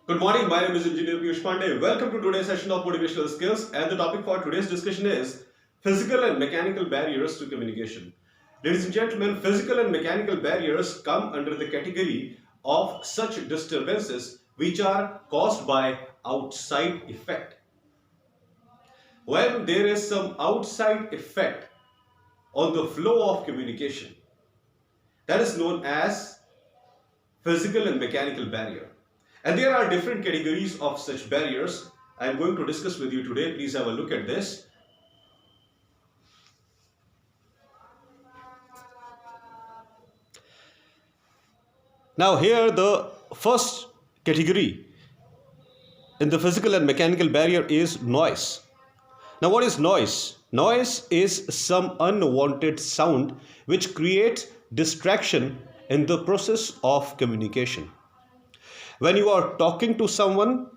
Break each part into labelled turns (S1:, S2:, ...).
S1: Good morning, my name is Engineer Piyush Pandey. Welcome to today's session of Motivational Skills, and the topic for today's discussion is physical and mechanical barriers to communication. Ladies and gentlemen, physical and mechanical barriers come under the category of such disturbances which are caused by outside effect. When there is some outside effect on the flow of communication, that is known as physical and mechanical barrier. And there are different categories of such barriers. I am going to discuss with you today. Please have a look at this. Now here the first category in the physical and mechanical barrier is noise. Now what is noise? Noise is some unwanted sound which creates distraction in the process of communication. When you are talking to someone,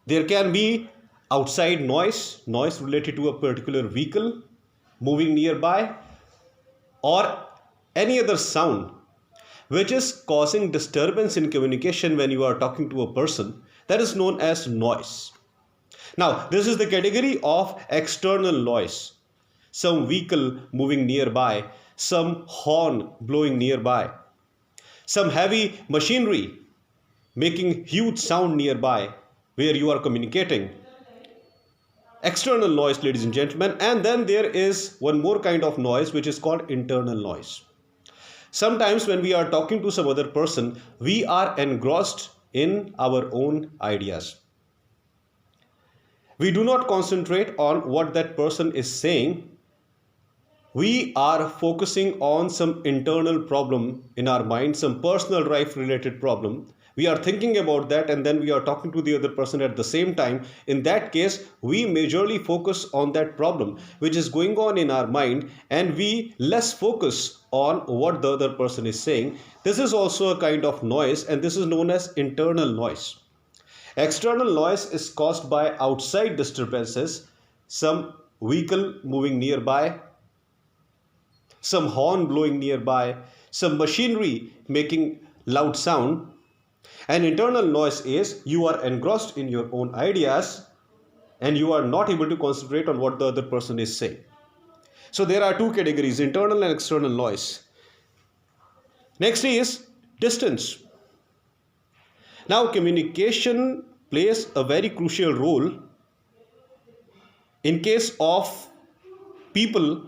S1: there can be outside noise related to a particular vehicle moving nearby, or any other sound which is causing disturbance in communication when you are talking to a person. That is known as noise. Now, this is the category of external noise. Some vehicle moving nearby, some horn blowing nearby, some heavy machinery making huge sound nearby where you are communicating. External noise, ladies and gentlemen. And then there is one more kind of noise which is called internal noise. Sometimes when we are talking to some other person, we are engrossed in our own ideas. We do not concentrate on what that person is saying. We are focusing on some internal problem in our mind, some personal life related problem. We are thinking about that, and then we are talking to the other person at the same time. In that case, we majorly focus on that problem which is going on in our mind, and we less focus on what the other person is saying. This is also a kind of noise, and this is known as internal noise. External noise is caused by outside disturbances, some vehicle moving nearby, some horn blowing nearby, some machinery making loud sound. And internal noise is you are engrossed in your own ideas and you are not able to concentrate on what the other person is saying. So there are two categories, internal and external noise. Next is distance. Now communication plays a very crucial role in case of people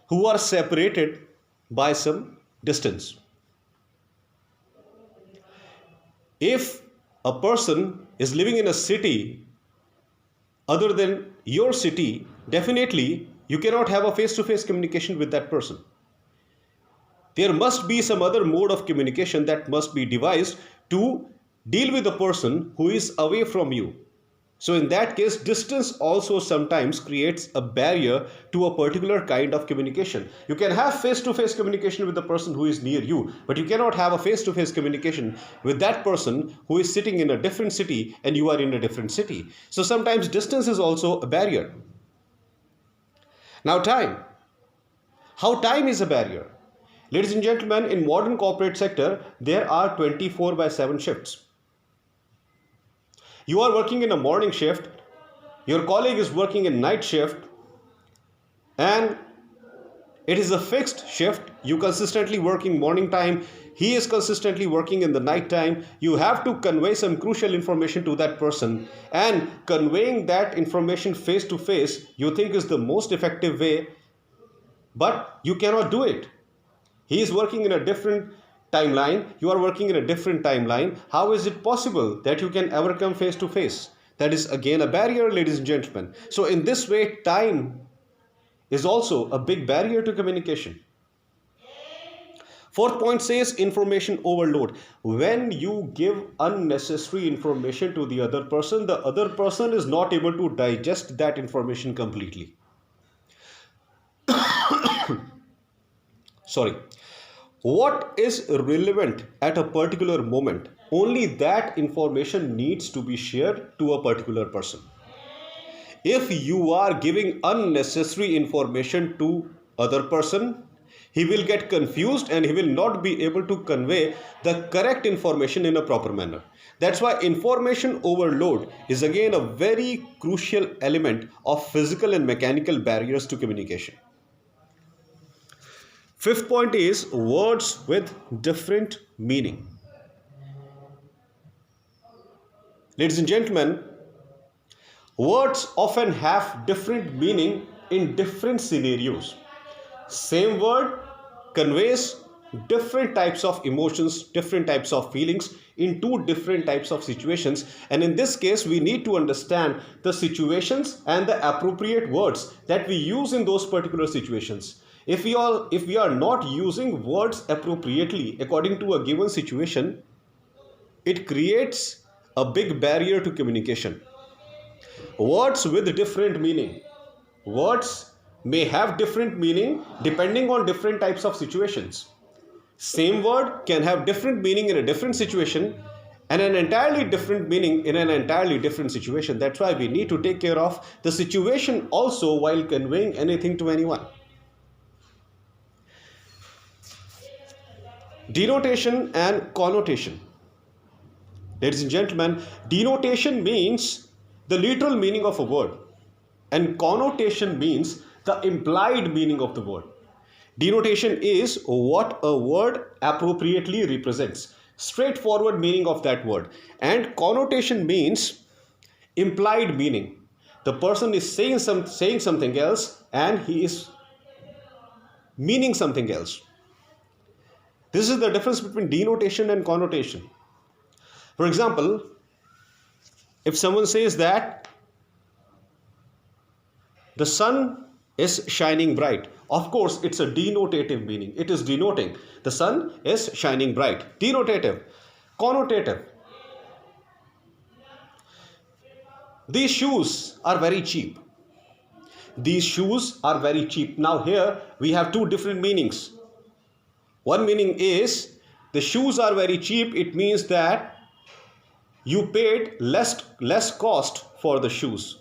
S1: who are separated by some distance. If a person is living in a city other than your city, definitely you cannot have a face-to-face communication with that person. There must be some other mode of communication that must be devised to deal with the person who is away from you. So in that case, distance also sometimes creates a barrier to a particular kind of communication. You can have face-to-face communication with the person who is near you, but you cannot have a face-to-face communication with that person who is sitting in a different city and you are in a different city. So sometimes distance is also a barrier. Now time. How time is a barrier? Ladies and gentlemen, in modern corporate sector, there are 24/7 shifts. You are working in a morning shift, your colleague is working in night shift, and it is a fixed shift. You consistently working morning time, he is consistently working in the night time. You have to convey some crucial information to that person, and conveying that information face to face you think is the most effective way, but you cannot do it. He is working in a different timeline, you are working in a different timeline. How is it possible that you can ever come face to face? That is again a barrier, ladies and gentlemen. So in this way, time is also a big barrier to communication. Fourth point says information overload. When you give unnecessary information to the other person is not able to digest that information completely. Sorry. What is relevant at a particular moment, only that information needs to be shared to a particular person. If you are giving unnecessary information to other person, He will get confused and he will not be able to convey the correct information in a proper manner. That's why information overload is again a very crucial element of physical and mechanical barriers to communication. Fifth point is words with different meaning. Ladies and gentlemen, words often have different meaning in different scenarios. Same word conveys different types of emotions, different types of feelings in two different types of situations. And in this case, we need to understand the situations and the appropriate words that we use in those particular situations. If we are not using words appropriately according to a given situation, it creates a big barrier to communication. Words with different meaning. Words may have different meaning depending on different types of situations. Same word can have different meaning in a different situation and an entirely different meaning in an entirely different situation. That's why we need to take care of the situation also while conveying anything to anyone. Denotation and connotation. Ladies and gentlemen, denotation means the literal meaning of a word, and connotation means the implied meaning of the word. Denotation is what a word appropriately represents, straightforward meaning of that word, and connotation means implied meaning. The person is saying something else and he is meaning something else. This is the difference between denotation and connotation. For example, if someone says that the sun is shining bright, of course it's a denotative meaning. It is denoting the sun is shining bright. Denotative. Connotative. These shoes are very cheap. These shoes are very cheap. Now here we have two different meanings. One meaning is the shoes are very cheap. It means that you paid less cost for the shoes.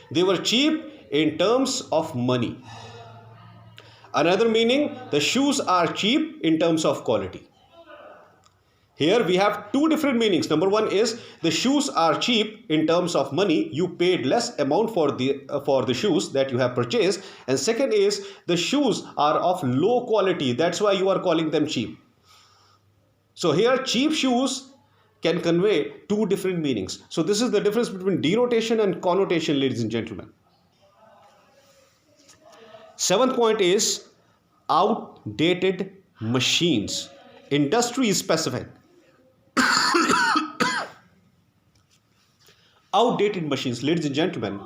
S1: They were cheap in terms of money. Another meaning, the shoes are cheap in terms of quality. Here we have two different meanings. Number one is the shoes are cheap in terms of money. You paid less amount for the shoes that you have purchased. And second is the shoes are of low quality. That's why you are calling them cheap. So here cheap shoes can convey two different meanings. So this is the difference between denotation and connotation, ladies and gentlemen. Seventh point is outdated machines. Industry specific. Outdated machines, ladies and gentlemen.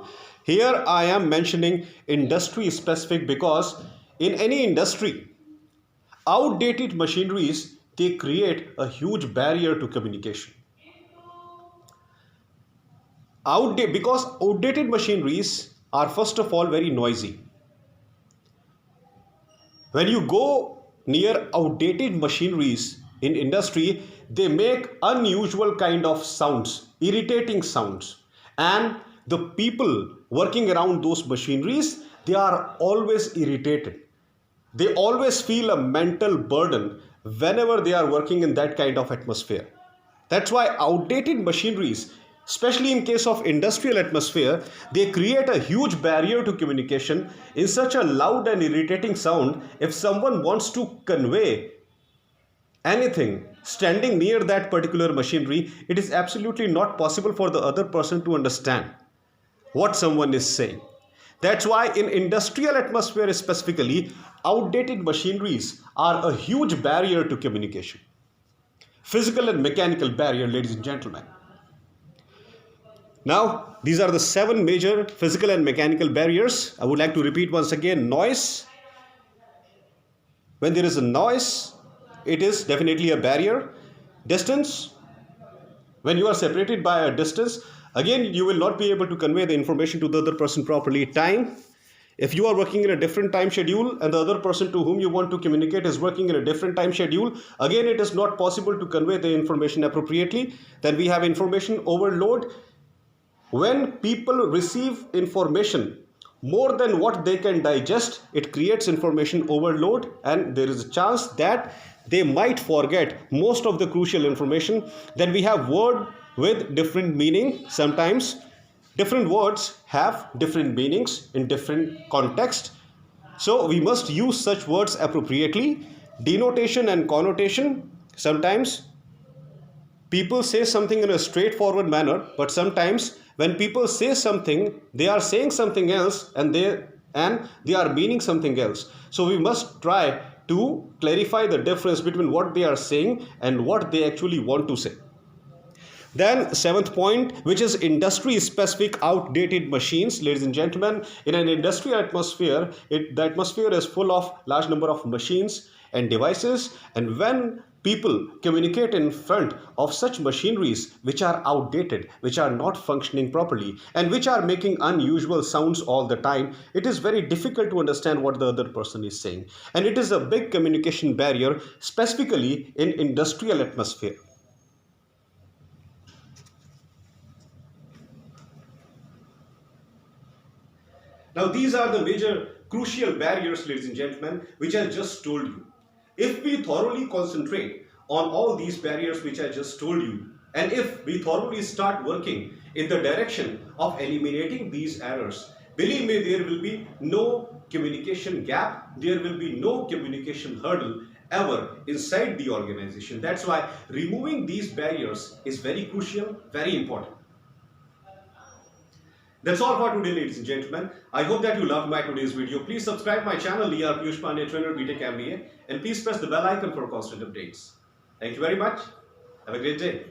S1: Here I am mentioning industry specific because in any industry, outdated machineries, they create a huge barrier to communication. Because outdated machineries are first of all very noisy. When you go near outdated machineries in industry, they make unusual kind of sounds, irritating sounds, and the people working around those machineries, they are always irritated. They always feel a mental burden whenever they are working in that kind of atmosphere. That's why outdated machineries, especially in case of industrial atmosphere, they create a huge barrier to communication in such a loud and irritating sound. If someone wants to convey anything standing near that particular machinery, it is absolutely not possible for the other person to understand what someone is saying. That's why in industrial atmosphere specifically, outdated machineries are a huge barrier to communication. Physical and mechanical barrier, ladies and gentlemen. Now, these are the 7 major physical and mechanical barriers. I would like to repeat once again. Noise. When there is a noise, it is definitely a barrier. Distance. When you are separated by a distance, again, you will not be able to convey the information to the other person properly. Time. If you are working in a different time schedule and the other person to whom you want to communicate is working in a different time schedule, again, it is not possible to convey the information appropriately. Then we have information overload. When people receive information more than what they can digest, it creates information overload, and there is a chance that they might forget most of the crucial information. Then we have word with different meaning. Sometimes different words have different meanings in different context, so we must use such words appropriately. Denotation and connotation. Sometimes people say something in a straightforward manner, but sometimes when people say something, they are saying something else, and they are meaning something else. So we must try to clarify the difference between what they are saying and what they actually want to say. Then seventh point, which is industry specific outdated machines. Ladies and gentlemen, in an industrial atmosphere, the atmosphere is full of large number of machines and devices, and when people communicate in front of such machineries which are outdated, which are not functioning properly, and which are making unusual sounds all the time, it is very difficult to understand what the other person is saying, and it is a big communication barrier, specifically in industrial atmosphere. Now, these are the major crucial barriers, ladies and gentlemen, which I just told you. If we thoroughly concentrate on all these barriers which I just told you, and if we thoroughly start working in the direction of eliminating these errors, believe me, there will be no communication gap, there will be no communication hurdle ever inside the organization. That's why removing these barriers is very crucial, very important. That's all for today, ladies and gentlemen. I hope that you loved my today's video. Please subscribe my channel, ER Piyush Pandey, Trainer BTech MBA, and please press the bell icon for constant updates. Thank you very much. Have a great day.